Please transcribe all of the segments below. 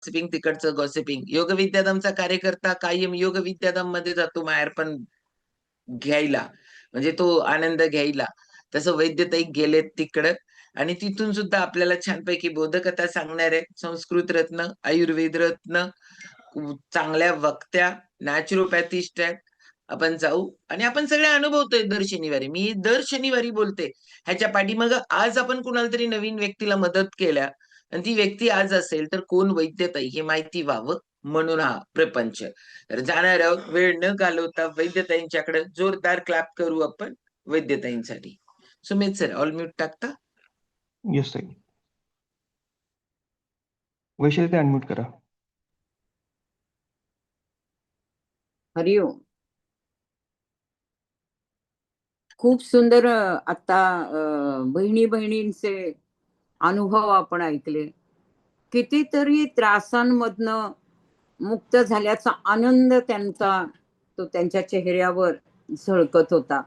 Gossiping, तिकडचं gossiping. योग विद्याधामचा कार्यकर्ता कायम योग विद्याधाममध्ये जातो माहेरपण घ्यायला, म्हणजे तो आनंद घ्यायला. तसं वैद्यताई गेलेत तिकडं आणि तिथून सुद्धा आपल्याला छानपैकी बोधकथा सांगणारे संस्कृत रत्न, आयुर्वेद रत्न, चांगल्या वक्त्या, नॅचरोपॅथिस्ट आहेत. आपण जाऊ आणि आपण सगळे अनुभवतोय दर शनिवारी. मी दर शनिवारी बोलते. ह्याच्या पाठीमागं आज आपण कुणाला तरी नवीन व्यक्तीला मदत केल्या आणि ती व्यक्ती आज असेल तर कोण वैद्यताई हे माहिती व्हावं म्हणून हा प्रपंच. तर जाणार आहोत वेळ न घालवता वैद्यताईंच्याकडे. जोरदार क्लॅप करू आपण वैद्यताईंसाठी. सुमित सर ऑल म्यूट टाकता. येस ताई. वैशाली ताई अनम्यूट करा. हरिओम. खूप सुंदर आता बहिणी बहिणींचे अनुभव आपण ऐकले. कितीतरी त्रासांमधनं मुक्त झाल्याचा आनंद त्यांचा तो त्यांच्या चेहऱ्यावर झळकत होता.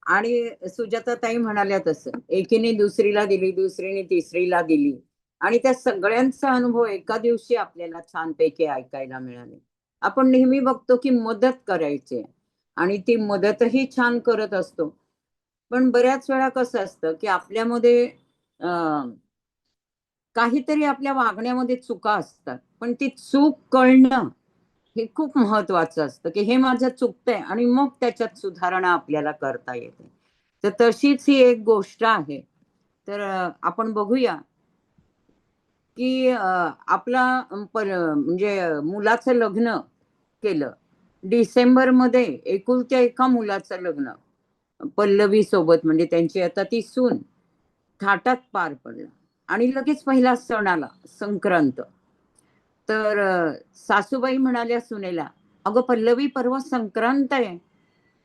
आणि सुजाताताई म्हणाल्या तसं एकीने दुसरीला दिली, दुसरीने तिसरीला दिली आणि त्या सगळ्यांचा अनुभव एका दिवशी आपल्याला छानपैकी ऐकायला मिळाले. आपण नेहमी बघतो की मदत करायची आणि ती मदतही छान करत असतो. पण बऱ्याच वेळा कसं असतं की आपल्यामध्ये काहीतरी आपल्या वागण्यामध्ये चुका असतात, पण ती चूक कळणं हे खूप महत्वाचं असतं की हे माझं चुकतंय आणि मग त्याच्यात सुधारणा आपल्याला करता येते. तर तशीच ही एक गोष्ट आहे. तर आपण बघूया की आपला म्हणजे मुलाचं लग्न केलं डिसेंबरमध्ये. एकुलत्या एका मुलाचं लग्न पल्लवी सोबत, म्हणजे त्यांची आता ती सून, थाटात पार पडलं आणि लगेच पहिला सण आला संक्रांत. तर सासूबाई म्हणाल्या सुनेला, अगं पल्लवी परवा संक्रांत आहे,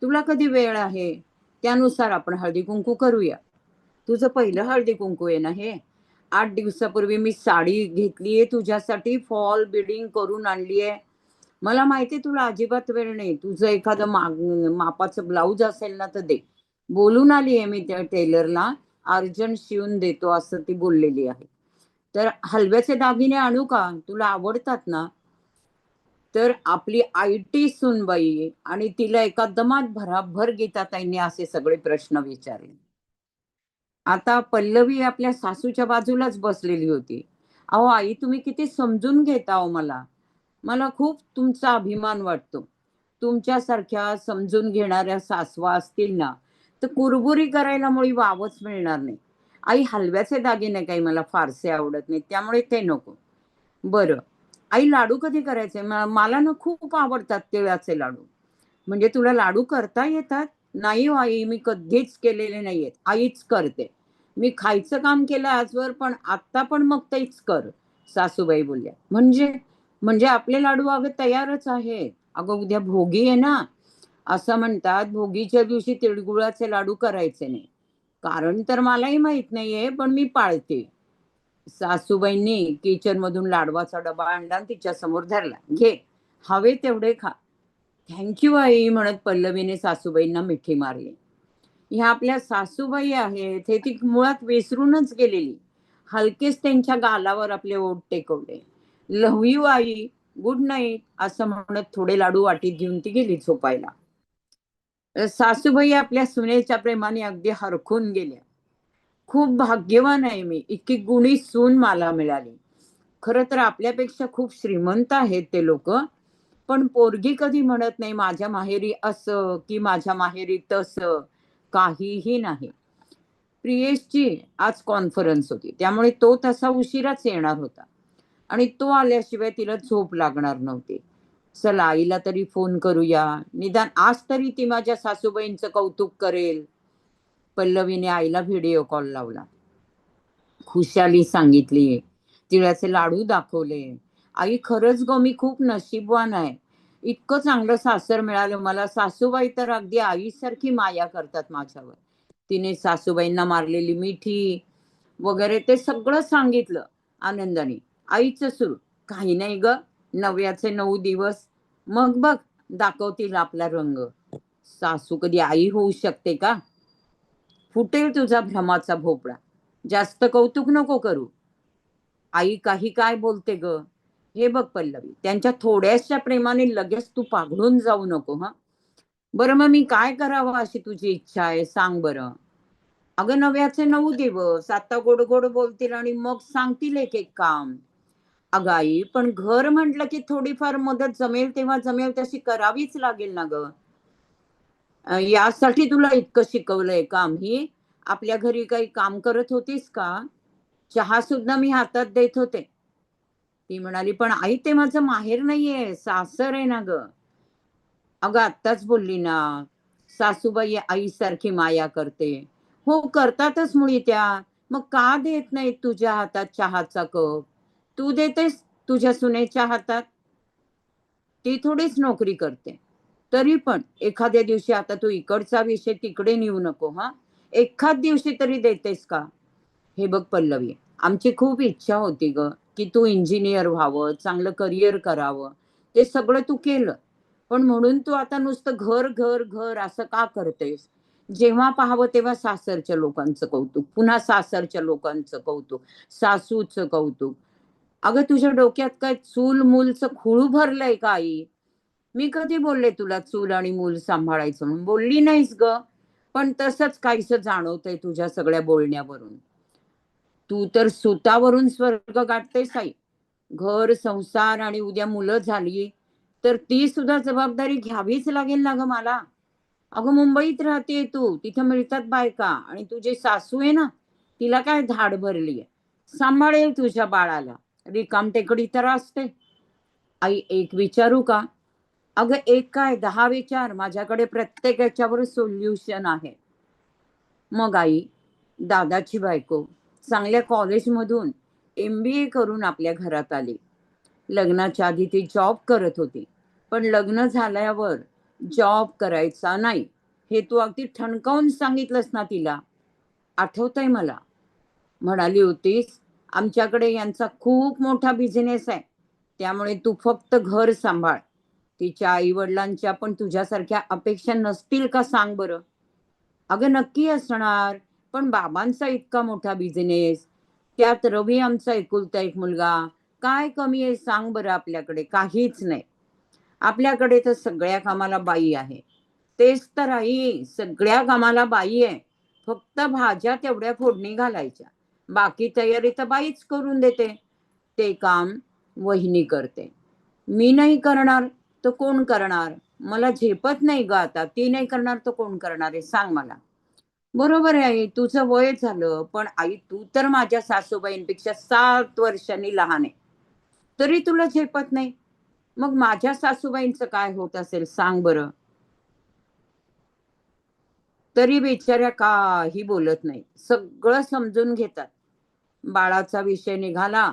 तुला कधी वेळ आहे त्यानुसार आपण हळदी कुंकू करूया. तुझं पहिलं हळदी कुंकू आहे ना हे. 8 दिवसापूर्वी मी साडी घेतलीये तुझ्यासाठी, फॉल बिडिंग करून आणलीये. मला माहिती तुला अजिबात वेळ नाही, तुझं एखादं मापाचं ब्लाऊज असेल ना तर दे. बोलून आली आहे मी त्या टेलरला, अर्जंट शिवून देतो असं ती बोललेली आहे. तर हलव्याचे दागिने आणू का, तुला आवडतात ना. तर आपली आयटी सूनबाई आणि तिला एका दमात भराभर गीताताईंनी असे सगळे प्रश्न विचारले. आता पल्लवी आपल्या सासूच्या बाजूलाच बसलेली होती. अहो आई, तुम्ही किती समजून घेता हो मला. मला खूप तुमचा अभिमान वाटतो. तुमच्यासारख्या समजून घेणाऱ्या सासवा असतील ना तर कुरबुरी करायला मुळी वावच मिळणार नाही. आई, हलव्याचे दागिने काही मला फारसे आवडत नाही, त्यामुळे ते नको. बरं आई, लाडू कधी करायचे? मला ना खूप आवडतात तिळाचे लाडू. म्हणजे तुला लाडू करता येतात? नाही हो आई, मी कधीच केलेले नाहीयेत, आईच करते. मी खायचं काम केलं आजवर, पण आता पण मग तेच कर, सासूबाई बोलल्या. म्हणजे म्हणजे आपले लाडू अगं तयारच आहेत. अगं उद्या भोगी आहे ना, असं म्हणतात भोगीच्या दिवशी तिळगुळाचे लाडू करायचे नाही. कारण तर मलाही माहित नाहीये, पण मी पाळते. सासूबाईंनी किचन मधून लाडवाचा डबा आणला आणि तिच्या समोर धरला. घे, हवे तेवढे खा. थँक्यू आई म्हणत पल्लवीने सासूबाईंना मिठी मारली. ह्या आपल्या सासूबाई आहेत हे ती मुळात विसरूनच गेलेली. हलकेच त्यांच्या गालावर आपले ओठ टेकवले. लव्ह यू आई, गुड नाईट असं म्हणत थोडे लाडू वाटीत घेऊन ती गेली झोपायला. सासूबाई आपल्या सुनेच्या प्रेमाने अगदी हरखून गेल्या. खूप भाग्यवान आहे मी, इतकी गुणी सून मला मिळाली. खरं तर आपल्यापेक्षा खूप श्रीमंत आहेत ते लोक, पण पोरगी कधी म्हणत नाही माझ्या माहेरी असं की माझ्या माहेरी तसं, काहीही नाही. प्रियेशची आज कॉन्फरन्स होती, त्यामुळे तो तसा उशिराच येणार होता आणि तो आल्याशिवाय तिला झोप लागणार नव्हती. चला आईला तरी फोन करूया, निदान आज तरी ती माझ्या सासूबाईंचं कौतुक करेल. पल्लवीने आईला व्हिडिओ कॉल लावला. खुशाली सांगितली, तिळाचे लाडू दाखवले. आई, खरंच ग मी खूप नशीबवान आहे, इतकं चांगलं सासर मिळालं मला. सासूबाई तर अगदी आईसारखी माया करतात माझ्यावर. तिने सासूबाईंना मारलेली मिठी वगैरे ते सगळं सांगितलं आनंदाने. आईचं सुरू, काही नाही ग, नव्याचे 9 दिवस, मग बघ दाखवतील आपला रंग. सासू कधी आई होऊ शकते का? फुटेल तुझा भ्रमाचा भोपळा, जास्त कौतुक नको करू. आई काही काय बोलते ग, हे बघ पल्लवी, त्यांच्या थोड्याशा प्रेमाने लगेच तू पाघडून जाऊ नको. हा, बरं मग मी काय करावं अशी तुझी इच्छा आहे, सांग बरं. अगं, नव्याचे 9 दिवस आता गोड गोड बोलतील आणि मग सांगतील एक एक काम. अगं आई, पण घर म्हटलं की थोडीफार मदत जमेल तेव्हा जमेल तशी करावीच लागेल ना ग. यासाठी तुला इतकं शिकवलंय का आम्ही? आपल्या घरी काही काम करत होतीस का? चहा सुद्धा मी हातात देत होते. ती म्हणाली, पण आई ते माझं माहेर नाहीये, सासर आहे ना ग. अगं, आत्ताच बोलली ना, सासूबाई आईसारखी माया करते. हो, करतातच मुळी त्या. मग का देत नाहीत तुझ्या हातात चहाचा कप? तू देतेस तुझ्या सुनेच्या हातात. ती थोडीच नोकरी करते. तरी पण एखाद्या दिवशी, आता तू इकडचा विषय तिकडे नेऊ नको हा, एखाद दिवशी तरी देतेस का? हे बघ पल्लवी, आमची खूप इच्छा होती ग की तू इंजिनियर व्हावं, चांगलं करिअर करावं. ते सगळं तू केलं, पण म्हणून तू आता नुसतं घर घर घर असं का करतेस? जेव्हा पाहावं तेव्हा सासरच्या लोकांचं कौतुक, पुन्हा सासरच्या लोकांचं कौतुक, सासूचं कौतुक. अगं, तुझ्या डोक्यात काय चूल मूलचं खुळू भरलंय का आई? मी कधी बोलले तुला चूल आणि मूल सांभाळायचं म्हणून? बोलली नाहीस ग, पण तसंच काहीसं जाणवतंय तुझ्या सगळ्या बोलण्यावरून. तू तर सुतावरून स्वर्ग गाठतेस आई. घर संसार आणि उद्या मुलं झाली तर ती सुद्धा जबाबदारी घ्यावीच लागेल ना ग मला. अगं, मुंबईत राहते तू, तिथं मिळतात बायका, आणि तुझी सासू आहे ना, तिला काय धाड भरलीये, सांभाळेल तुझ्या बाळाला. रिकाम टेकडी तर असते. आई, एक विचारू का? अगं, एक काय 10 विचार, माझ्याकडे प्रत्येक याच्यावर सोल्युशन आहे. मग आई, दादाची बायको चांगल्या कॉलेजमधून MBA करून आपल्या घरात आली. लग्नाच्या आधी ती जॉब करत होती, पण लग्न झाल्यावर जॉब करायचा नाही हे तू अगदी ठणकावून सांगितलंस ना तिला. आठवतंय मला. म्हणाली होतीस, आमच्याकडे यांचा खूप मोठा बिझनेस आहे, त्यामुळे तू फक्त घर सांभाळ. तिच्या आई वडिलांच्या पण तुझ्यासारख्या अपेक्षा नसतील का, सांग बरं? अगं, नक्की असणार, पण बाबांचा इतका मोठा बिझनेस, त्यात रवी आमचा एकुलता एक मुलगा, काय कमी आहे सांग बरं आपल्याकडे? काहीच नाही. आपल्याकडे तर सगळ्या कामाला बाई आहे. तेच तर आई, सगळ्या कामाला बाई आहे. फक्त भाज्या तेवढ्या फोडणी घालायच्या, बाकी तयारी तर बाईच करून देते. ते काम वहिनी करते. मी नाही करणार तर कोण करणार? मला झेपत नाही ग आता. ती नाही करणार तर कोण करणार आहे, सांग मला. बरोबर आहे आई, तुझं वय झालं, पण आई तू तर माझ्या सासूबाईंपेक्षा 7 वर्षांनी लहान आहे, तरी तुला झेपत नाही. मग माझ्या सासूबाईंचं काय होत असेल, सांग बरं? तरी बिचाऱ्या काही बोलत नाही, सगळं समजून घेतात. बाळाचा विषय निघाला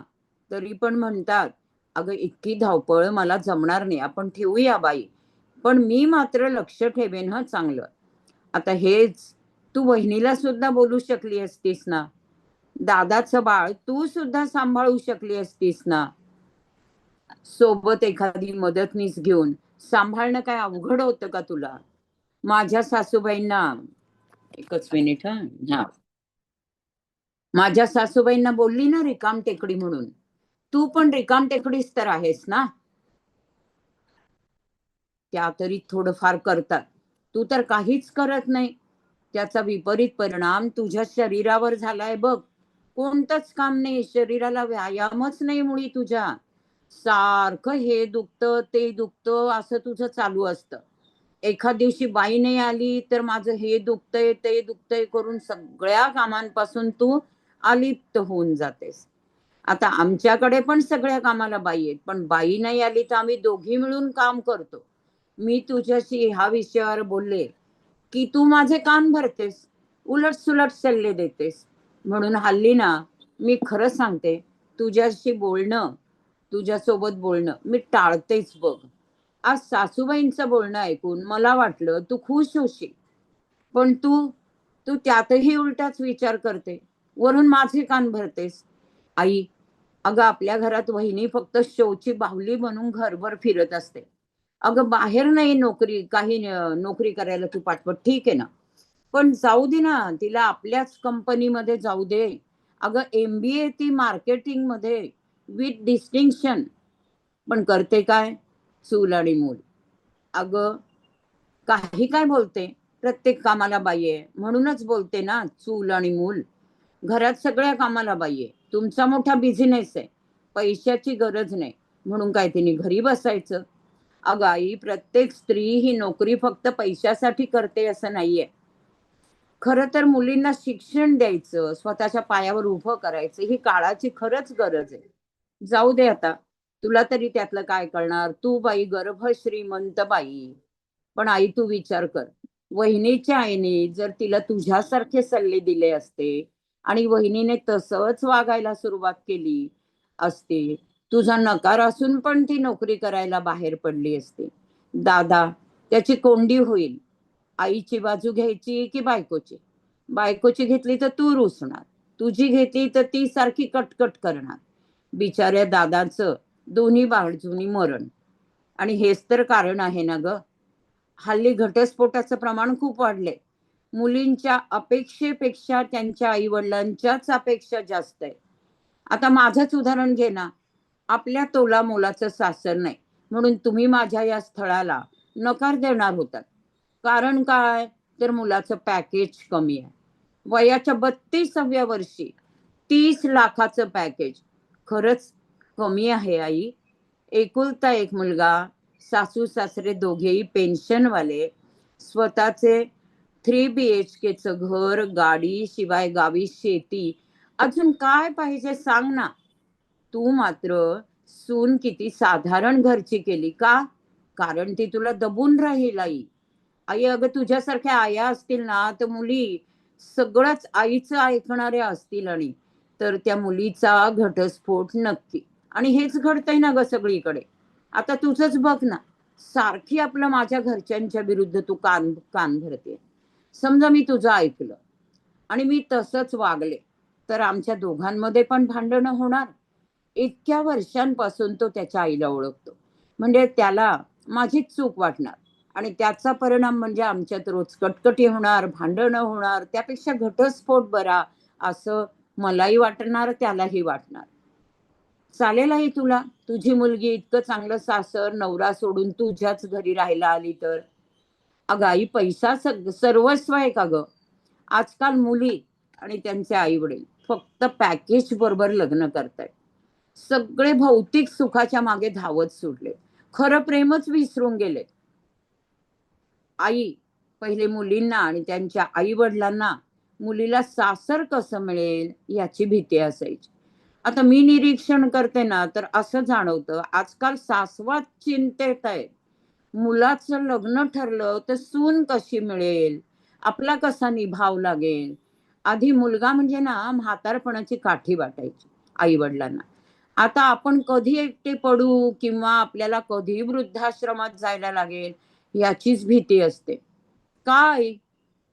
तरी पण म्हणतात, अगं, इतकी धावपळ मला जमणार नाही, आपण ठेवूया बाई. पण मी मात्र लक्ष ठेवेन हं चांगलं. आता हेच तू वहिनीला सुद्धा बोलू शकली असतीस ना. दादाचं बाळ तू सुद्धा सांभाळू शकली असतीस ना. सोबत एखादी मदतनीस घेऊन सांभाळणं काय अवघड होतं का तुला? माझ्या सासूबाईंना, एकच मिनिट हा. हा, माझ्या सासूबाईंना बोलली ना रिकाम टेकडी म्हणून, तू पण रिकाम टेकडीच तर आहेस ना. त्या तरी थोडंफार करतात, तू तर काहीच करत नाही. त्याचा विपरीत परिणाम तुझ्या शरीरावर झालाय बघ. कोणतंच काम नाही, शरीराला व्यायामच नाही मुळी तुझ्या. सारखं हे दुखतं ते दुखतं असं तुझं चालू असतं. एखाद दिवशी बाई नाही आली तर माझं हे दुखतंय ते दुखतंय करून सगळ्या कामांपासून तू अलिप्त होऊन जातेस. आता आमच्याकडे पण सगळ्या कामाला बाई आहेत, पण बाई नाही आली तर आम्ही दोघी मिळून काम करतो. मी तुझ्याशी ह्या विषयावर बोलले की तू माझे कान भरतेस, उलट सुलट सल्ले देतेस. म्हणून हल्ली ना, मी खरं सांगते, तुझ्याशी बोलणं, तुझ्यासोबत बोलणं मी टाळतेच बघ. आज सासूबाईंचं बोलणं ऐकून मला वाटलं तू खुश होशील, पण तू तू त्यातही उलटाच विचार करते, वरून माझे कान भरतेस. आई, अगं, आपल्या घरात वहिनी फक्त शोची बाहुली बनून घरभर फिरत असते. अगं, बाहेर नाही नोकरी, काही नोकरी करायला तू पाठवत, ठीक आहे ना, पण जाऊ दे ना, तिला आपल्याच कंपनीमध्ये जाऊ दे. अगं, MBA ती मार्केटिंग मध्ये विथ डिस्टिंक्शन. पण करते काय? चूल आणि मूल. अगं काही काय बोलते, प्रत्येक कामाला बाई आहे म्हणूनच बोलते ना, चूल आणि मूल. घरात सगळ्या कामाला बाई आहे. तुमचा मोठा बिझनेस आहे, पैशाची गरज नाही म्हणून काय तिने घरी बसायचं? अगं आई, प्रत्येक स्त्री ही नोकरी फक्त पैशासाठी करते असं नाहीये. खरं तर मुलींना शिक्षण द्यायचं, स्वतःच्या पायावर उभं करायचं ही काळाची खरंच गरज आहे. जाऊ दे आता, तुला तरी त्यातलं काय कळणार? तू बाई गर्भ श्रीमंत बाई. पण आई तू विचार कर, वहिनीच्या आईने जर तिला तुझ्यासारखे सल्ले दिले असते आणि वहिनीने तसंच वागायला सुरुवात केली असती, तुझा नकार असून पण ती नोकरी करायला बाहेर पडली असती. दादा त्याची कोंडी होईल. आईची बाजू घ्यायची की बायकोची? बायकोची घेतली तर तू रुसणार, तुझी घेतली तर ती सारखी कटकट करणार. बिचाऱ्या दादाचं दोन्ही बाजूनी मरण. आणि हेच तर कारण आहे ना ग, हल्ली घटस्फोटाचं प्रमाण खूप वाढलंय. मुलींच्या अपेक्षेपेक्षा त्यांच्या आई वडिलांच्याच अपेक्षा जास्त आहे. आता माझंच उदाहरण घे ना, आपल्या तोला मोलाचं सासर नाही म्हणून तुम्ही माझ्या या स्थळाला नकार देणार होतात. कारण काय? तर मुलाचं पॅकेज कमी आहे. वयाच्या 32व्या वर्षी 30 लाखाचं पॅकेज खरंच कमी आहे आई. एकुलता एक मुलगा, सासू सासरे दोघेही पेन्शनवाले, स्वतःचे 3 BHKचं घर, गाडी, शिवाय गावी शेती. अजून काय पाहिजे सांग ना? तू मात्र सून किती साधारण घरची केली का? कारण ती तुला दबून राहील आई. आई अगं तुझ्यासारख्या आया असतील ना तर मुली सगळंच आईचं ऐकणाऱ्या असतील, आणि तर त्या मुलीचा घटस्फोट नक्की. आणि हेच घडतंय ना ग सगळीकडे. आता तुझंच बघ ना, सारखी आपलं माझ्या घरच्यांच्या विरुद्ध तू कान कान भरते. समजा मी तुझं ऐकलं आणि मी तसंच वागले तर आमच्या दोघांमध्ये पण भांडणं होणार. इतक्या वर्षांपासून तो त्याच्या आईला ओळखतो, म्हणजे त्याला माझीच चूक वाटणार. आणि त्याचा परिणाम म्हणजे आमच्यात रोज कटकटी होणार, भांडणं होणार. त्यापेक्षा घटस्फोट बरा असं मलाही वाटणार, त्यालाही वाटणार. चालेल आई तुला? तुझी मुलगी इतकं चांगलं सासर नवरा सोडून तुझ्याच घरी राहायला आली तर? अगं आई, पैसा सर्वस्व आहे का ग? आजकाल मुली आणि त्यांचे आई वडील फक्त पॅकेज बरोबर लग्न करतायत. सगळे भौतिक सुखाच्या मागे धावत सुटले, खरं प्रेमच विसरून गेले. आई पहिले मुलींना आणि त्यांच्या आई वडिलांना मुलीला सासर कसं मिळेल याची भीती असायची. आता मी निरीक्षण करते ना तर असं जाणवतं आजकाल सासवात चिंतेत आहे. मुलाचं लग्न ठरलं तर सून कशी मिळेल, आपला कसा निभाव लागेल. आधी मुलगा म्हणजे ना म्हातारपणाची काठी वाटायची आई वडिलांना. आता आपण कधी एकटे पडू किंवा आपल्याला कधी वृद्धाश्रमात जायला लागेल याचीच भीती असते. काय,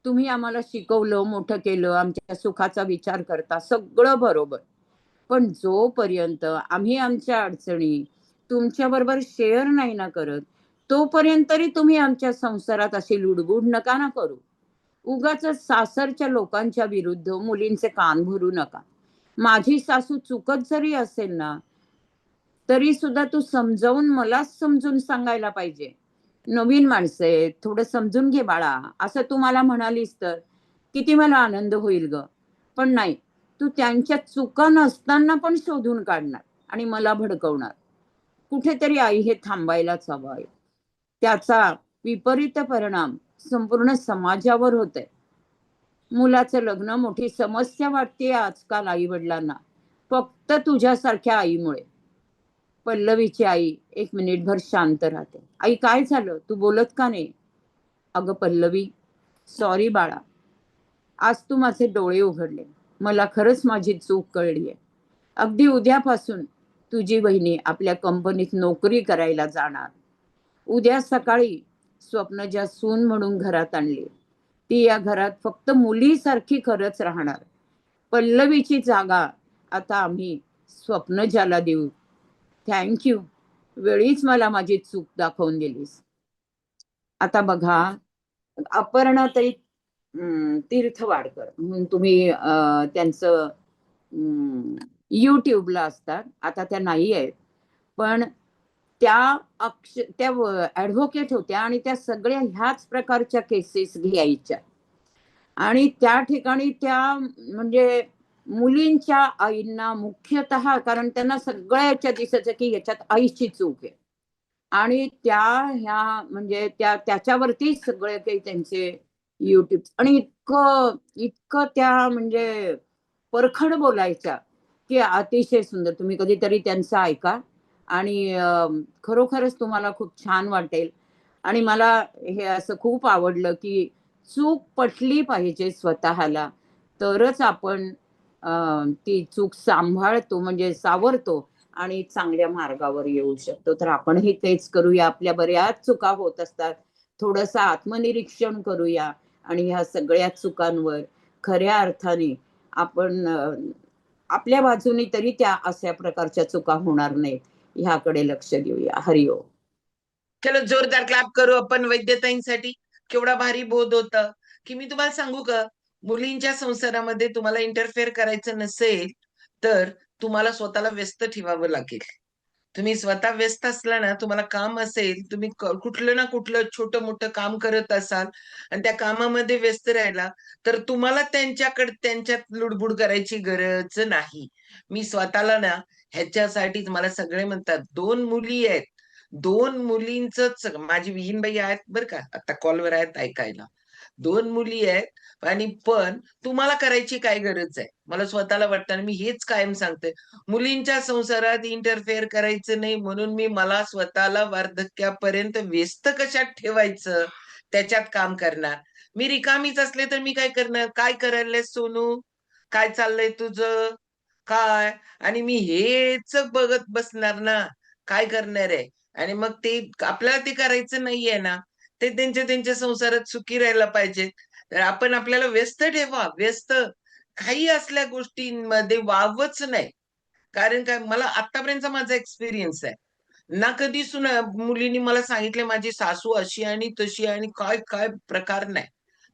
तुम्ही आम्हाला शिकवलं, मोठं केलं, आमच्या सुखाचा विचार करता, सगळं बरोबर. पण जोपर्यंत आम्ही आमच्या अडचणी तुमच्या बरोबर शेअर नाही ना करत, तोपर्यंत तरी तुम्ही आमच्या संसारात अशी लुडबुड नका ना करू. उगाच सासरच्या लोकांच्या विरुद्ध मुलींचे कान भरू नका. माझी सासू चुकत जरी असेल ना तरी सुद्धा तू समजावून मलाच समजून सांगायला पाहिजे. नवीन माणसं आहेत, थोडं समजून घे बाळा, असं तू मला म्हणालीस तर किती मला आनंद होईल ग. पण नाही, तू त्यांच्या चुका नसताना पण शोधून काढणार आणि मला भडकवणार. कुठेतरी आई हे थांबायलाच हवं आहे. त्याचा विपरीत परिणाम संपूर्ण समाजावर होतोय. मुलाचं लग्न मोठी समस्या वाटते आजकाल आई वडिलांना, फक्त तुझ्यासारख्या आईमुळे. पल्लवीची आई एक मिनिटभर शांत राहते. आई काय झालं, तू बोलत का नाही? अगं पल्लवी, सॉरी बाळा, आज तू माझे डोळे उघडले. मला खरंच माझी चूक कळलीये. अगदी उद्यापासून तुझी वहिनी आपल्या कंपनीत नोकरी करायला जाणार. उद्या सकाळी स्वप्नजा सून म्हणून घरात आणली, ती या घरात फक्त मुलीसारखी खरंच राहणार. पल्लवीची जागा आता आम्ही स्वप्नजाला देऊ. थँक्यू, वेळीच मला माझी चूक दाखवून दिलीस. आता बघा, अपर्णाताई तीर्थवाडकर म्हणून तुम्ही त्यांचं युट्यूबला असतात, आता त्या नाही आहेत. पण त्या ऍडव्होकेट होत्या आणि त्या सगळ्या ह्याच प्रकारच्या केसेस घ्यायच्या आणि त्या ठिकाणी त्या म्हणजे मुलींच्या आईंना मुख्यतः, कारण त्यांना सगळ्याच्या दिसायचं की याच्यात आईची चूक आहे आणि ह्या म्हणजे त्याच्यावरती सगळे काही त्यांचे युट्यूब आणि इतकं इतकं त्या म्हणजे परखड बोलायच्या की अतिशय सुंदर. तुम्ही कधीतरी त्यांचं ऐका आणि खरोखरच तुम्हाला खूप छान वाटेल. आणि मला हे असं खूप आवडलं की चूक पटली पाहिजे स्वतःला, तरच आपण ती चूक सांभाळतो म्हणजे सावरतो आणि चांगल्या मार्गावर येऊ शकतो. तर आपणही तेच करूया. आपल्या बऱ्याच चुका होत असतात. थोडंसं आत्मनिरीक्षण करूया आणि ह्या सगळ्या चुकांवर खऱ्या अर्थाने आपण आपल्या बाजूने तरी त्या अशा प्रकारच्या चुका होणार नाहीत ह्याकडे लक्ष देऊया. हरिओम. चलो जोरदार क्लॅप करू आपण वैद्यताईंसाठी. केवढा भारी बोध होता की मी तुम्हाला सांगू का, मुलींच्या संसारामध्ये तुम्हाला इंटरफेअर करायचं नसेल तर तुम्हाला स्वतःला व्यस्त ठेवावं लागेल. तुम्ही स्वतः व्यस्त असला ना, तुम्हाला काम असेल, तुम्ही कुठलं ना कुठलं छोटं मोठं काम करत असाल आणि त्या कामामध्ये व्यस्त राहिला तर तुम्हाला त्यांच्यात लुडबुड करायची गरज नाही. मी स्वतःला ना ह्याच्यासाठीच, मला सगळे म्हणतात 2 मुली आहेत, 2 मुलींच, माझी विहीनबाई आहेत बरं का, आता कॉलवर आहेत ऐकायला. 2 मुली आहेत आणि पण तुम्हाला करायची काय गरज आहे? मला स्वतःला वाटतं आणि मी हेच कायम सांगते. मुलींच्या संसारात इंटरफेअर करायचं नाही म्हणून मला स्वतःला वार्धक्यापर्यंत व्यस्त कशात ठेवायचं, त्याच्यात काम करणार. मी रिकामीच असले तर मी काय करणार? काय करायला सोनू? काय चाललंय तुझं? काय? आणि मी हेच बघत बसणार ना, काय करणार आहे? आणि मग ते आपल्याला ते करायचं नाहीये ना, ते त्यांच्या संसारात सुखी राहायला पाहिजे. तर आपण आपल्याला व्यस्त ठेवा, व्यस्त. काही असल्या गोष्टींमध्ये वावच नाही. कारण काय, मला आतापर्यंतचा माझा एक्सपिरियन्स आहे. ना कधी मुलींनी मला सांगितले माझी सासू अशी आणि तशी आणि काय काय प्रकार नाही.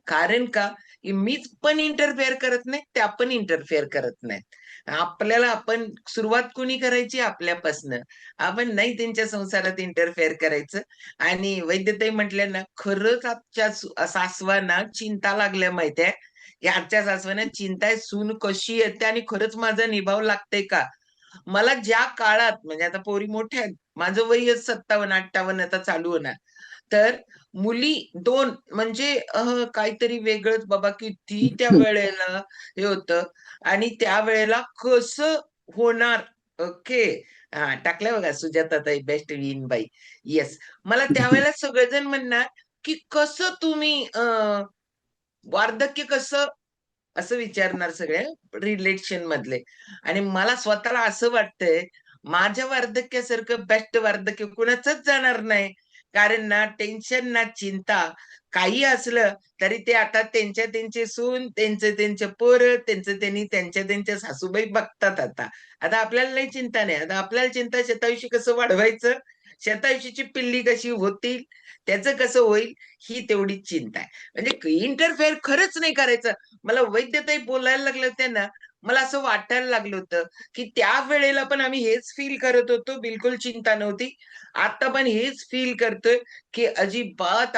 कारण का, की मीच पण इंटरफेअर करत नाही, त्या पण इंटरफेअर करत नाहीत. आपल्याला आपण सुरुवात कोणी करायची? आपल्यापासनं. आपण नाही त्यांच्या संसारात इंटरफेअर करायचं. आणि वैद्यताई म्हटल्या ना, खरंच आजच्या सासवांना चिंता लागल्या माहितीये. या आजच्या सासवांना चिंता आहे सून कशी येते आणि खरंच माझा निभाव लागतंय का? मला ज्या काळात, म्हणजे आता पोरी मोठ्या आहेत, माझं वय 57-58 आता चालू होणार. तर मुली 2 म्हणजे काहीतरी वेगळंच बाबा, किती त्या वेळेला हे होतं आणि त्यावेळेला कसं होणार? ओके. हां, टाकलं बघा सुजाताताई बेस्ट विनबाई. येस. मला त्यावेळेला सगळेजण म्हणणार, की कसं तुम्ही वार्धक्य कसं असं विचारणार सगळे रिलेशन मधले. आणि मला स्वतःला असं वाटतंय, माझ्या वार्धक्यासारखं बेस्ट वार्धक्य कुणाचंच जाणार नाही. कारण ना टेन्शन ना चिंता काही असलं तरी ते आता त्यांचे सून, त्यांचे पोरं, त्यांच्या सासूबाई बघतात आता. आता आपल्याला नाही चिंता नाही. आता आपल्याला चिंता शतायुषी कसं वाढवायचं, शतायुषीची पिल्ली कशी होतील, त्याचं कसं होईल, ही तेवढीच चिंता आहे. म्हणजे इंटरफेअर खरंच नाही करायचं. मला वैद्यताई बोलायला लागल्या होत्या ना, मला असं वाटायला लागलं होतं, की त्यावेळेला पण आम्ही हेच फील करत होतो, बिलकुल चिंता नव्हती. आता पण हेच फील करतोय, की अजिबात